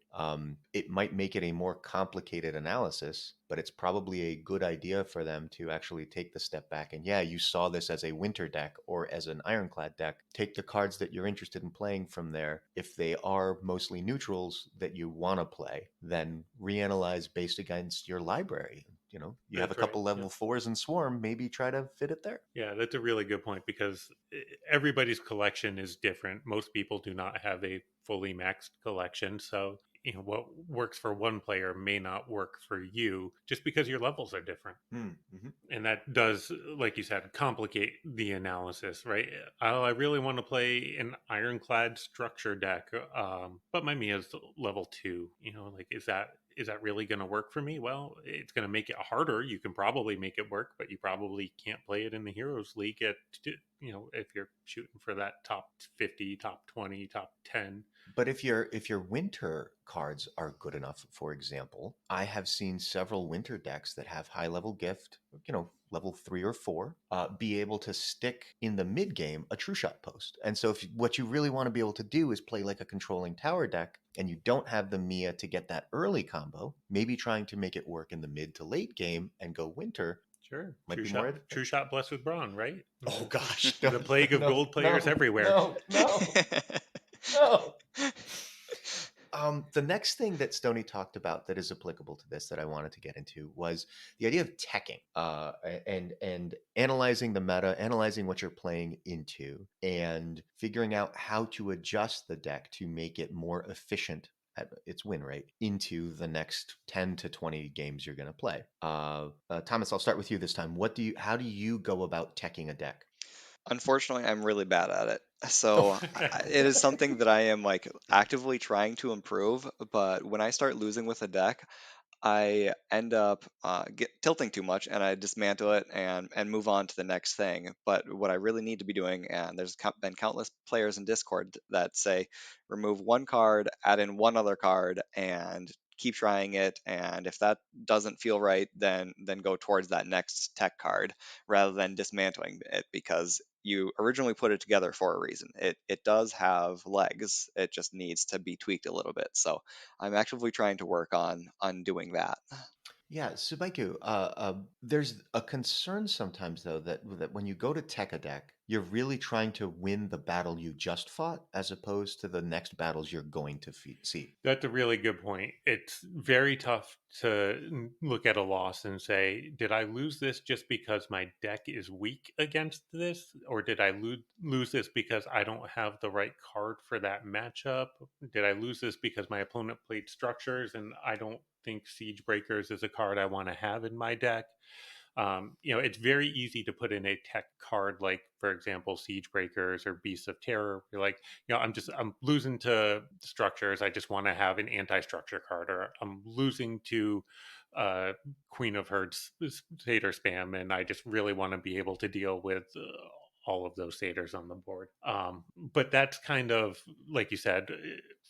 It might make it a more complicated analysis, but it's probably a good idea for them to actually take the step back and, yeah, you saw this as a winter deck or as an ironclad deck. Take the cards that you're interested in playing from there. If they are mostly neutrals that you want to play, then reanalyze based against your library. You have a That's right. couple level 4s in Swarm, maybe try to fit it there. Yeah, that's a really good point, because everybody's collection is different. Most people do not have a fully maxed collection, so what works for one player may not work for you, just because your levels are different. Mm-hmm. And that does, like you said, complicate the analysis, right? I really want to play an ironclad structure deck, but my Mia's level 2. Like, is that really going to work for me? Well, it's going to make it harder. You can probably make it work, but you probably can't play it in the Heroes League if you're shooting for that top 50, top 20, top 10. But if your winter cards are good enough, for example, I have seen several winter decks that have high level gift, level 3 or 4, be able to stick in the mid game a true shot post. And so if what you really want to be able to do is play like a controlling tower deck, and you don't have the Mia to get that early combo, maybe trying to make it work in the mid to late game and go winter Sure. might True be shot, more. true shot blessed with brawn, right? Oh gosh, The plague of gold players everywhere. No. The next thing that Stoney talked about that is applicable to this that I wanted to get into was the idea of teching, and analyzing the meta, analyzing what you're playing into, and figuring out how to adjust the deck to make it more efficient at its win rate into the next 10 to 20 games you're going to play. Thomas, I'll start with you this time. How do you go about teching a deck? Unfortunately, I'm really bad at it. So it is something that I am like actively trying to improve. But when I start losing with a deck, I end up tilting too much, and I dismantle it and move on to the next thing. But what I really need to be doing, and there's been countless players in Discord that say, remove one card, add in one other card, and keep trying it. And if that doesn't feel right, then go towards that next tech card rather than dismantling it, because you originally put it together for a reason. It does have legs. It just needs to be tweaked a little bit. So I'm actively trying to work on doing that. Yeah, Subaiku, there's a concern sometimes, though, that when you go to tech a deck, you're really trying to win the battle you just fought as opposed to the next battles you're going to see. That's a really good point. It's very tough to look at a loss and say, did I lose this just because my deck is weak against this? Or did I lose this because I don't have the right card for that matchup? Did I lose this because my opponent played structures and I don't think Siege Breakers is a card I want to have in my deck? It's very easy to put in a tech card like, for example, Siege Breakers or Beasts of Terror. You're like, I'm losing to structures. I just want to have an anti-structure card, or I'm losing to Queen of Herds Satyr spam, and I just really want to be able to deal with all of those satyrs on the board. But that's kind of, like you said,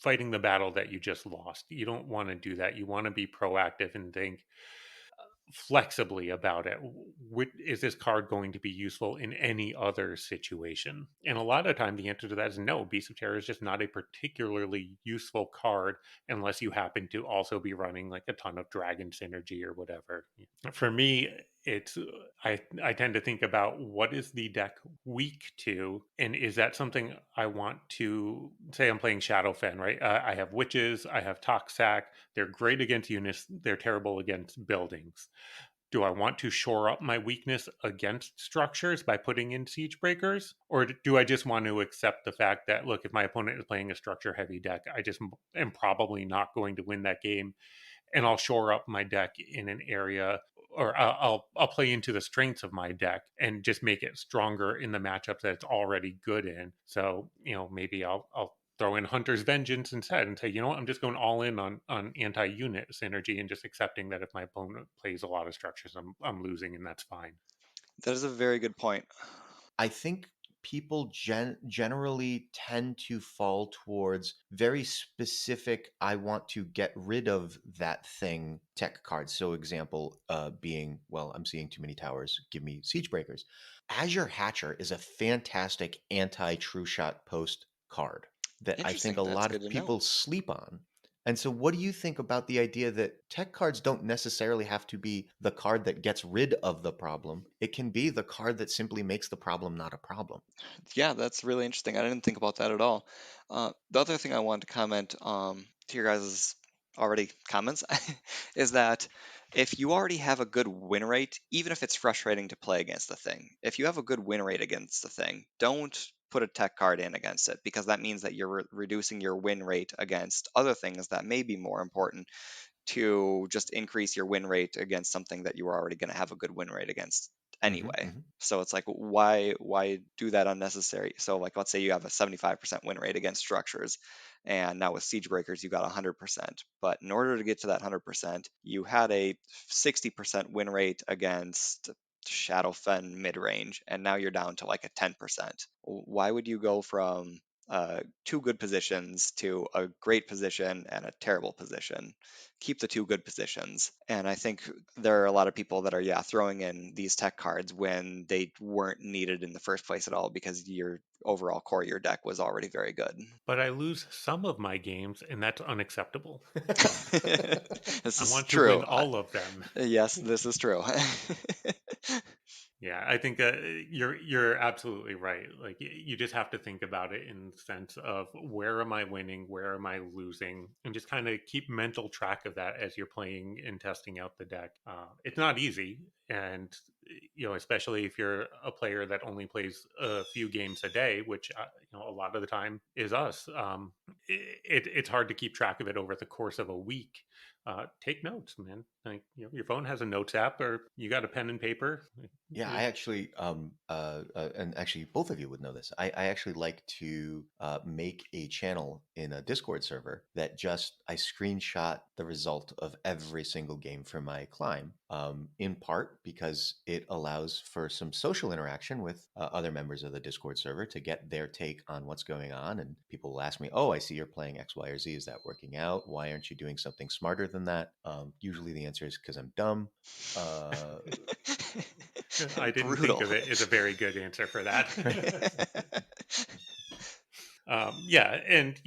fighting the battle that you just lost. You don't want to do that. You want to be proactive and think flexibly about it. Is this card going to be useful in any other situation? And a lot of time the answer to that is no. Beast of Terror is just not a particularly useful card unless you happen to also be running like a ton of dragon synergy or whatever. For me, it's I tend to think about what is the deck weak to, and is that something I want to say. I'm playing Shadowfen, right? I have witches, I have Toxac. They're great against units, they're terrible against buildings. Do I want to shore up my weakness against structures by putting in siege breakers? Or do I just want to accept the fact that, look, if my opponent is playing a structure heavy deck, I just am probably not going to win that game, and I'll shore up my deck in an area, or I'll play into the strengths of my deck and just make it stronger in the matchups that it's already good in. So maybe I'll throw in Hunter's Vengeance instead and say, what, I'm just going all in on anti-unit synergy and just accepting that if my opponent plays a lot of structures, I'm losing, and that's fine. That is a very good point. I think people generally tend to fall towards very specific, I want to get rid of that thing tech cards. So example being, well, I'm seeing too many towers, give me siege breakers. Azure Hatcher is a fantastic anti-true shot post card that I think Interesting. a That's lot good of to know. people sleep on. And so, what do you think about the idea that tech cards don't necessarily have to be the card that gets rid of the problem? It can be the card that simply makes the problem not a problem. Yeah, that's really interesting. I didn't think about that at all. The other thing I wanted to comment to your guys' already comments is that if you already have a good win rate, even if it's frustrating to play against the thing, if you have a good win rate against the thing, don't put a tech card in against it, because that means that you're reducing your win rate against other things that may be more important to just increase your win rate against something that you were already going to have a good win rate against anyway. So it's like, why do that unnecessary? So like, let's say you have a 75% win rate against structures, and now with siege breakers you got 100%. But in order to get to that 100%, you had a 60% win rate against Shadowfen mid range, and now you're down to like a 10%. Why would you go from two good positions to a great position and a terrible position? Keep the two good positions. And I think there are a lot of people that are, throwing in these tech cards when they weren't needed in the first place at all, because your overall core of your deck was already very good. But I lose some of my games, and that's unacceptable. This I is want to true. win all of them. Yes, this is true. Yeah, I think that you're absolutely right. Like, you just have to think about it in the sense of, where am I winning, where am I losing, and just kind of keep mental track of that as you're playing and testing out the deck. It's not easy, and especially if you're a player that only plays a few games a day, which a lot of the time is us. It's hard to keep track of it over the course of a week. Take notes, man. Like, your phone has a notes app, or you got a pen and paper. Yeah, I actually, and actually, both of you would know this. I actually like to make a channel in a Discord server that I screenshot the result of every single game for my climb. In part because it allows for some social interaction with other members of the Discord server to get their take on what's going on. And people will ask me, "Oh, I see you're playing X, Y, or Z. Is that working out? Why aren't you doing something smarter than that?" Usually, the answer is because I'm dumb. I didn't think Brutal. of it as a very good answer for that. Yeah, and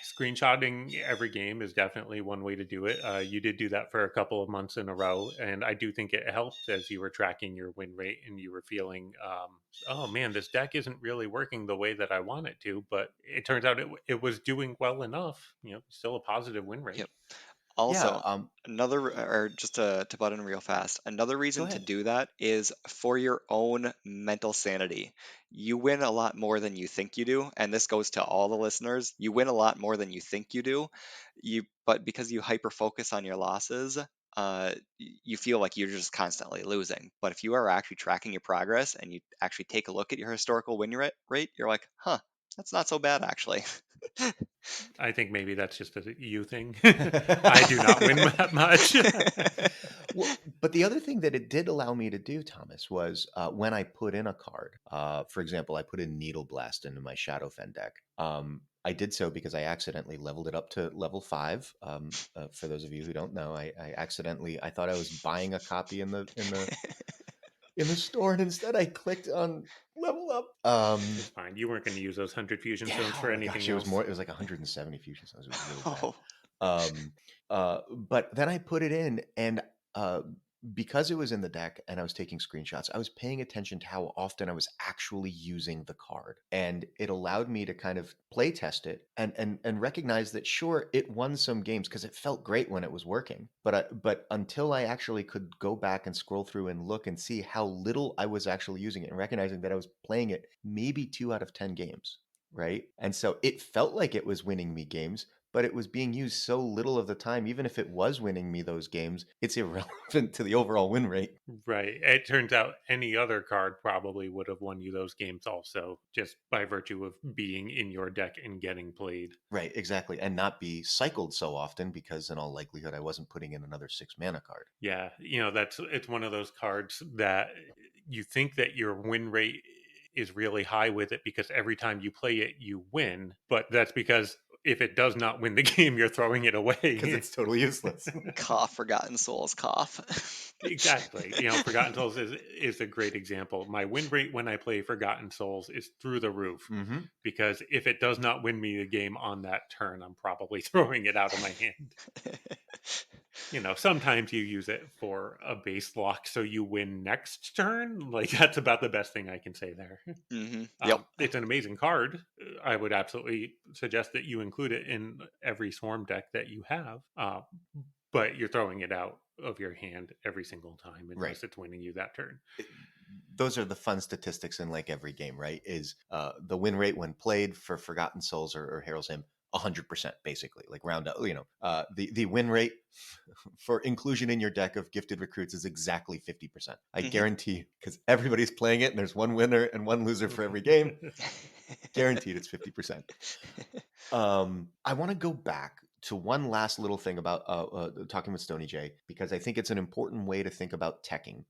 screenshotting every game is definitely one way to do it. You did do that for a couple of months in a row, and I do think it helped as you were tracking your win rate and you were feeling, oh man, this deck isn't really working the way that I want it to. But it turns out it was doing well enough. Still a positive win rate. Yep. Yeah. Also, or just to butt in real fast, another Go reason to ahead. do that is for your own mental sanity. You win a lot more than you think you do, and this goes to all the listeners. You win a lot more than you think you do. But because you hyper focus on your losses, you feel like you're just constantly losing. But if you are actually tracking your progress and you actually take a look at your historical win rate, you're like, huh, that's not so bad actually. I think maybe that's just a you thing. I do not win that much. Well, but the other thing that it did allow me to do, Thomas, was when I put in a card. For example, I put in Needle Blast into my Shadowfen deck. I did so because I accidentally leveled it up to level 5. For those of you who don't know, I thought I was buying a copy in the store, and instead I clicked on level up. It's fine. You weren't going to use those 100 fusion stones Oh for my anything gosh, else. it was like 170 fusion stones. It was really bad. Oh, But then I put it in, and because it was in the deck and I was taking screenshots, I was paying attention to how often I was actually using the card, and it allowed me to kind of play test it and recognize that sure, it won some games because it felt great when it was working, but until I actually could go back and scroll through and look and see how little I was actually using it, and recognizing that I was playing it maybe 2 out of 10 games. Right. And so it felt like it was winning me games, but it was being used so little of the time. Even if it was winning me those games, it's irrelevant to the overall win rate. Right. It turns out any other card probably would have won you those games also, just by virtue of being in your deck and getting played. Right, exactly. And not be cycled so often, because in all likelihood I wasn't putting in another 6 mana card. Yeah. It's one of those cards that you think that your win rate is really high with it because every time you play it, you win. But that's because if it does not win the game, you're throwing it away. Because it's totally useless. cough, Forgotten Souls, cough. Exactly. Forgotten Souls is a great example. My win rate when I play Forgotten Souls is through the roof Mm-hmm. because if it does not win me the game on that turn, I'm probably throwing it out of my hand. Sometimes you use it for a base lock so you win next turn. Like, that's about the best thing I can say there. Yep. It's an amazing card. I would absolutely suggest that you include it in every Swarm deck that you have. But you're throwing it out of your hand every single time unless Right. it's winning you that turn. Those are the fun statistics in like every game, right? Is the win rate when played for Forgotten Souls or Herald's Hymn 100%, basically, like round up. The win rate for inclusion in your deck of Gifted Recruits is exactly 50%. I guarantee, because everybody's playing it and there's one winner and one loser for every game. Guaranteed it's 50%. I want to go back to one last little thing about talking with StoneyJ, because I think it's an important way to think about teching.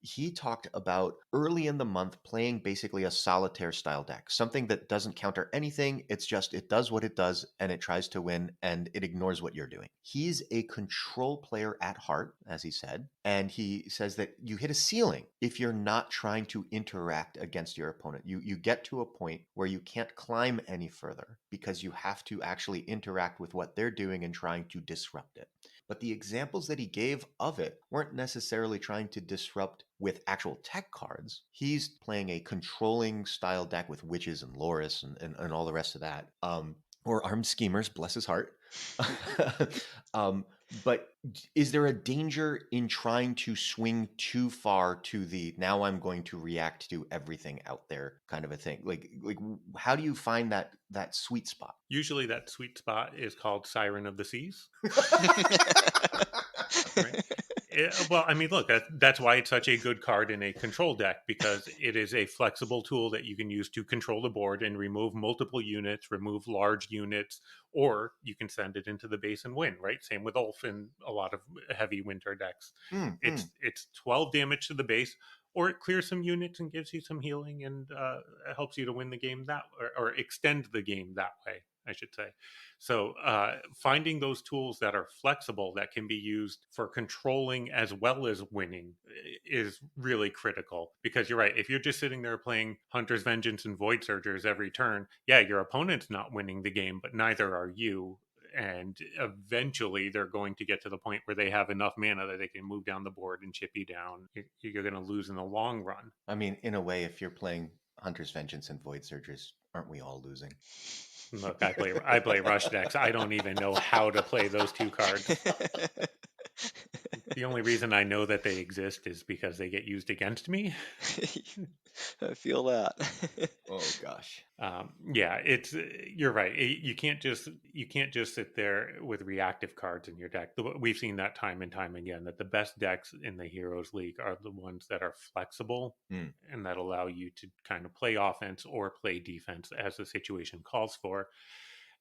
He talked about early in the month playing basically a solitaire style deck, something that doesn't counter anything. It's just, it does what it does and it tries to win and it ignores what you're doing. He's a control player at heart, as he said. And he says that you hit a ceiling if you're not trying to interact against your opponent. You get to a point where you can't climb any further because you have to actually interact with what they're doing and trying to disrupt it. But the examples that he gave of it weren't necessarily trying to disrupt with actual tech cards. He's playing a controlling style deck with witches and Loris and all the rest of that. Or armed schemers, bless his heart. But is there a danger in trying to swing too far to the now I'm going to react to everything out there kind of a thing? Like how do you find that sweet spot? Usually that sweet spot is called Siren of the Seas. Right? Well, I mean, look, that's why it's such a good card in a control deck, because it is a flexible tool that you can use to control the board and remove multiple units, remove large units, or you can send it into the base and win, right? Same with Ulf in a lot of heavy winter decks. It's 12 damage to the base, or it clears some units and gives you some healing and helps you to win the game that, or extend the game that way, I should say. So finding those tools that are flexible, that can be used for controlling as well as winning, is really critical. Because you're right, if you're just sitting there playing Hunter's Vengeance and Void Surgers every turn, yeah, your opponent's not winning the game, but neither are you. And eventually they're going to get to the point where they have enough mana that they can move down the board and chip you down. You're going to lose in the long run. I mean, in a way, if you're playing Hunter's Vengeance and Void Surgers, aren't we all losing? Look, I play rush decks. I don't even know how to play those two cards. The only reason I know that they exist is because they get used against me. I feel that. Oh gosh. Yeah, it's you're right. You can't just sit there with reactive cards in your deck. We've seen that time and time again that the best decks in the Heroes League are the ones that are flexible Mm. and that allow you to kind of play offense or play defense as the situation calls for.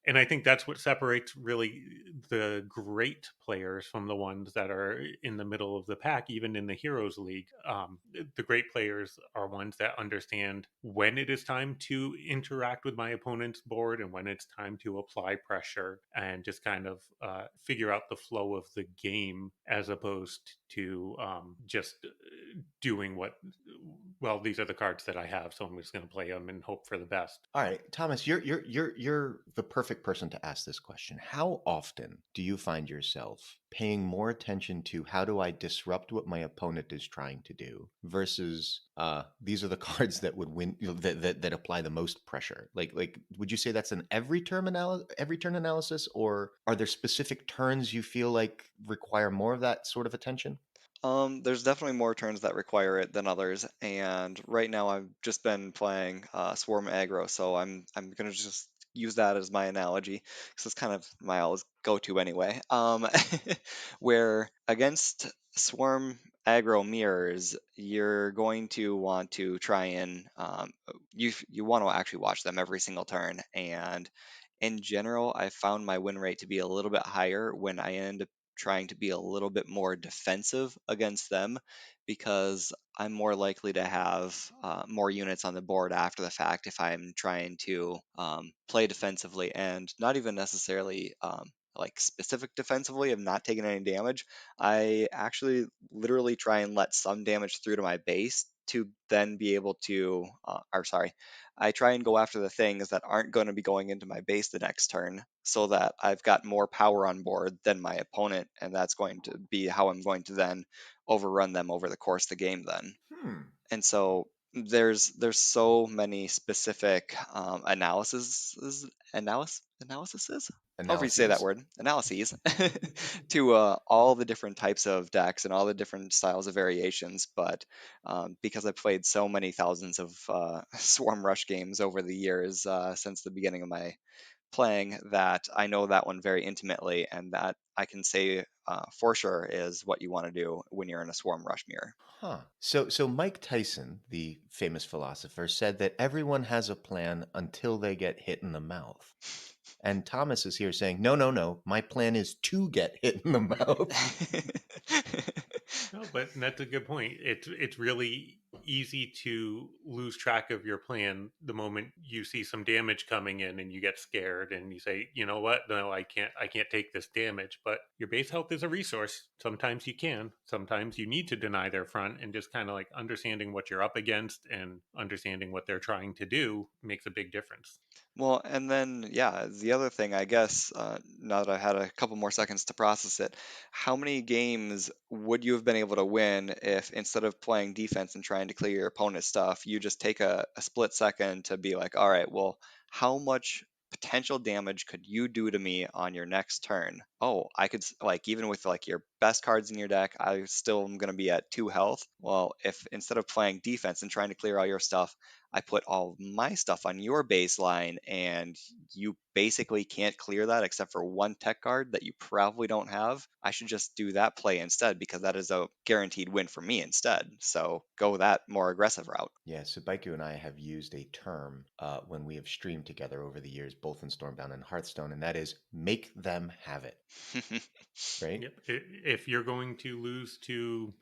And I think that's what separates really the great players from the ones that are in the middle of the pack, even in the Heroes League. The great players are ones that understand when it is time to interact with my opponent's board and when it's time to apply pressure and just kind of figure out the flow of the game as opposed to just doing what, well, these are the cards that I have, so I'm just going to play them and hope for the best. All right, Thomas, you're the perfect person to ask this question. How often do you find yourself paying more attention to how do I disrupt what my opponent is trying to do versus these are the cards that would win, that apply the most pressure? Like would you say that's an every turn analysis, or are there specific turns you feel like require more of that sort of attention? There's definitely more turns that require it than others, and right now I've just been playing Swarm Aggro, so I'm gonna just use that as my analogy because it's kind of my always go-to anyway. Where against Swarm Aggro mirrors, you're going to want to try and you want to actually watch them every single turn, and in general, I found my win rate to be a little bit higher when I end up trying to be a little bit more defensive against them because I'm more likely to have more units on the board after the fact if I'm trying to play defensively and not even necessarily like specific defensively of not taking any damage. I actually literally try and let some damage through to my base to then be able to, or sorry, I try and go after the things that aren't going to be going into my base the next turn so that I've got more power on board than my opponent, and that's going to be how I'm going to then overrun them over the course of the game then. Hmm. And so there's so many specific analysis, however you say that Analyses. word, analyses to all the different types of decks and all the different styles of variations. But because I've played so many thousands of Swarm Rush games over the years since the beginning of my playing, that I know that one very intimately, and that I can say for sure is what you want to do when you're in a Swarm Rush mirror. Huh. So Mike Tyson, the famous philosopher, said that everyone has a plan until they get hit in the mouth. And Thomas is here saying, no, no, no, my plan is to get hit in the mouth. No, but that's a good point. It's really easy to lose track of your plan the moment you see some damage coming in and you get scared and you say, you know what? No, I can't take this damage. But your base health is a resource. Sometimes you can. Sometimes you need to deny their front, and just kind of like understanding what you're up against and understanding what they're trying to do makes a big difference. Well, and then, yeah, the other thing, I guess, now that I had a couple more seconds to process it, how many games would you have been able to win if instead of playing defense and trying to clear your opponent's stuff, you just take a split second to be like, all right, well, how much potential damage could you do to me on your next turn? Oh, I could, like, even with like your best cards in your deck, I still am going to be at 2 health. Well, if instead of playing defense and trying to clear all your stuff, I put all my stuff on your baseline, and you basically can't clear that except for one tech card that you probably don't have. I should just do that play instead because that is a guaranteed win for me instead. So go that more aggressive route. Yeah, so Baiku and I have used a term when we have streamed together over the years, both in Stormbound and Hearthstone, and that is make them have it, right? Yep. If you're going to lose to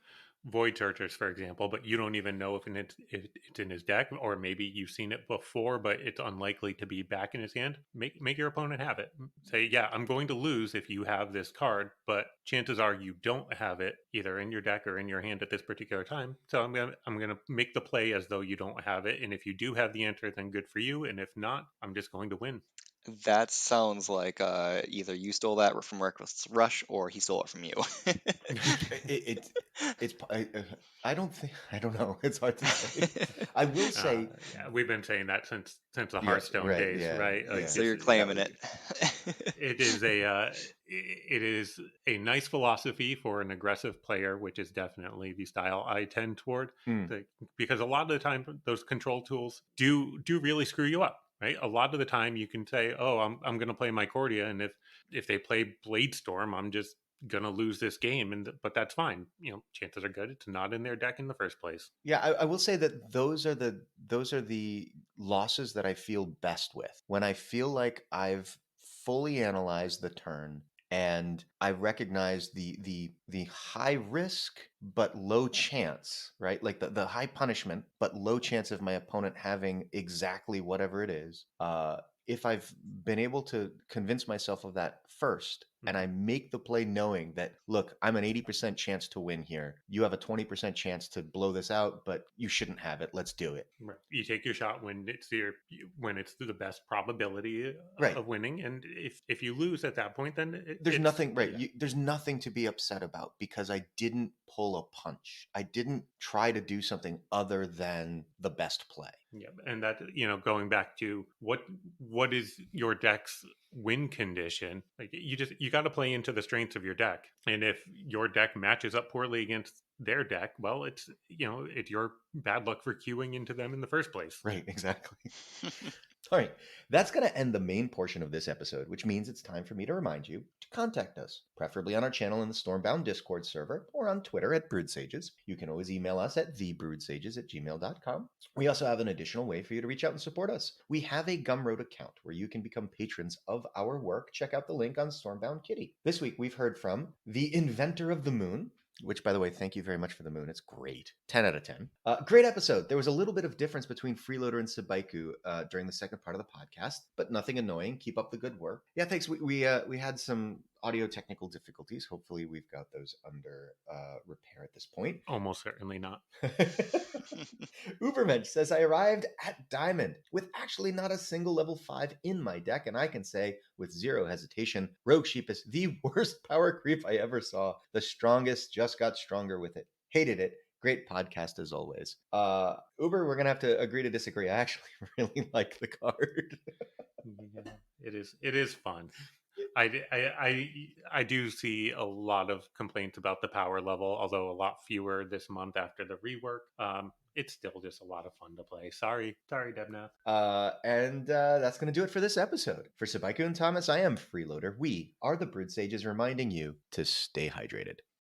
Void Searchers, for example, but you don't even know if it's in his deck, or maybe you've seen it before, but it's unlikely to be back in his hand, make your opponent have it. Say, yeah, I'm going to lose if you have this card, but chances are you don't have it either in your deck or in your hand at this particular time. So I'm gonna make the play as though you don't have it, and if you do have the answer, then good for you, and if not, I'm just going to win. That sounds like either you stole that from Reckless Rush or he stole it from you. It, it's I don't think, I don't know. It's hard to say. I will say, Yeah, we've been saying that since the yeah, Hearthstone right, days, yeah, right? Like yeah. So you're it's That claiming was it. it is a it is a nice philosophy for an aggressive player, which is definitely the style I tend toward. Mm. Because a lot of the time, those control tools do really screw you up. Right, a lot of the time you can say, "Oh, I'm going to play my Cordia," and if they play Bladestorm, I'm just gonna lose this game, but that's fine. Chances are good it's not in their deck in the first place. Yeah, I will say that those are the losses that I feel best with. When I feel like I've fully analyzed the turn and I recognize the high risk but low chance, right? Like the high punishment but low chance of my opponent having exactly whatever it is. If I've been able to convince myself of that first, and I make the play knowing that, look, I'm an 80% chance to win here. You have a 20% chance to blow this out, but you shouldn't have it. Let's do it. Right. You take your shot when it's the best probability Right. of winning, and if you lose at that point, then There's nothing, right? There's nothing to be upset about because I didn't pull a punch. I didn't try to do something other than the best play. Yeah, and that going back to what is your deck's win condition? Like you got to play into the strengths of your deck, and if your deck matches up poorly against their deck, well, it's your bad luck for queuing into them in the first place. Right, exactly. All right, that's going to end the main portion of this episode, which means it's time for me to remind you to contact us, preferably on our channel in the Stormbound Discord server or on Twitter at Brewed Sages. You can always email us at thebrewedsages@gmail.com. We also have an additional way for you to reach out and support us. We have a Gumroad account where you can become patrons of our work. Check out the link on Stormbound Kitty. This week, we've heard from the inventor of the moon, which, by the way, thank you very much for the moon. It's great. 10 out of 10. Great episode. There was a little bit of difference between Freeloader and Sabaiku during the second part of the podcast, but nothing annoying. Keep up the good work. Yeah, thanks. We had some audio technical difficulties. Hopefully we've got those under repair at this point. Almost certainly not. Ubermensch says, I arrived at Diamond with actually not a single level 5 in my deck, and I can say with zero hesitation, Rogue Sheep is the worst power creep I ever saw. The strongest just got stronger with it. Hated it. Great podcast as always. Uber, we're gonna have to agree to disagree. I actually really like the card. Yeah, it is fun. I do see a lot of complaints about the power level, although a lot fewer this month after the rework. It's still just a lot of fun to play. Sorry, Debnath. And that's going to do it for this episode. For Sabaiku and Thomas, I am Freeloader. We are the Brewed Sages reminding you to stay hydrated.